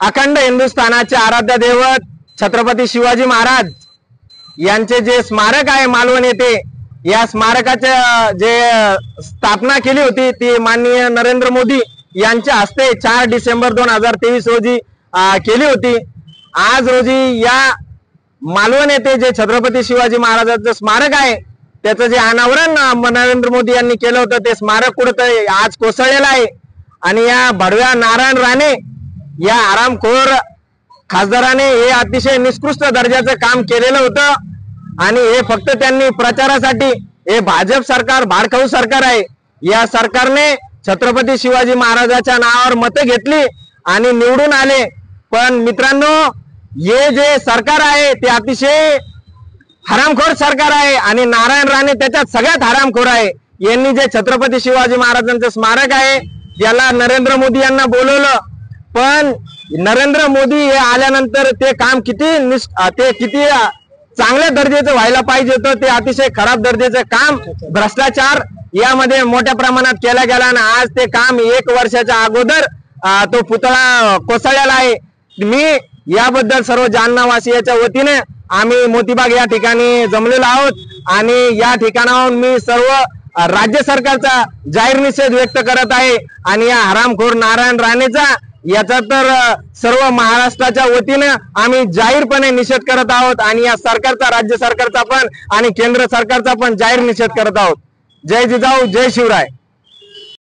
अखंड हिंदुस्थानाचे आराध्य दैवत छत्रपती शिवाजी महाराज यांचे जे स्मारक आहे मालवण येथे, या स्मारकाचे जे स्थापना केली होती ती माननीय नरेंद्र मोदी यांच्या हस्ते 4 डिसेंबर 2023 रोजी केली होती। आज रोजी या मालवण येथे जे छत्रपती शिवाजी महाराजांचं स्मारक आहे त्याचं जे अनावरण नरेंद्र मोदी यांनी केलं होतं ते स्मारक कुठेतरी आज कोसळलेलं आहे। आणि या भडव्या नारायण राणे या आरामखोर खासदाराने हे अतिशय निकृष्ट दर्जाचं काम केलेलं होतं आणि हे फक्त त्यांनी प्रचारासाठी, हे भाजप सरकार भाडखाऊ सरकार आहे। या सरकारने छत्रपती शिवाजी महाराजांच्या नावावर मतं घेतली आणि निवडून आले। पण मित्रांनो, हे जे सरकार आहे ते अतिशय हरामखोर सरकार आहे आणि नारायण राणे त्याच्यात सगळ्यात हरामखोर आहे। यांनी जे छत्रपती शिवाजी महाराजांचं स्मारक आहे त्याला नरेंद्र मोदी यांना बोलवलं, पण नरेंद्र मोदी हे आल्यानंतर ते काम किती चांगल्या दर्जाचं व्हायला पाहिजे होतं ते अतिशय खराब दर्जाचं काम, भ्रष्टाचार यामध्ये मोठ्या प्रमाणात केला गेला आणि आज ते काम 1 वर्षाच्या अगोदर तो पुतळा कोसळलेला आहे। मी याबद्दल सर्व जालनावासियाच्या वतीने आम्ही मोतीबाग या ठिकाणी जमलेलो आहोत आणि या ठिकाणाहून मी सर्व राज्य सरकारचा जाहीर निषेध व्यक्त करत आहे आणि या हरामखोर नारायण राणेचा याचा तर सर्व महाराष्ट्राच्या वतीने आम्ही जाहीरपणे निषेध करत आहोत आणि या सरकारचा, राज्य सरकारचा पण आणि केंद्र सरकारचा पण जाहीर निषेध करत आहोत। जय जिजाऊ, जय शिवराय।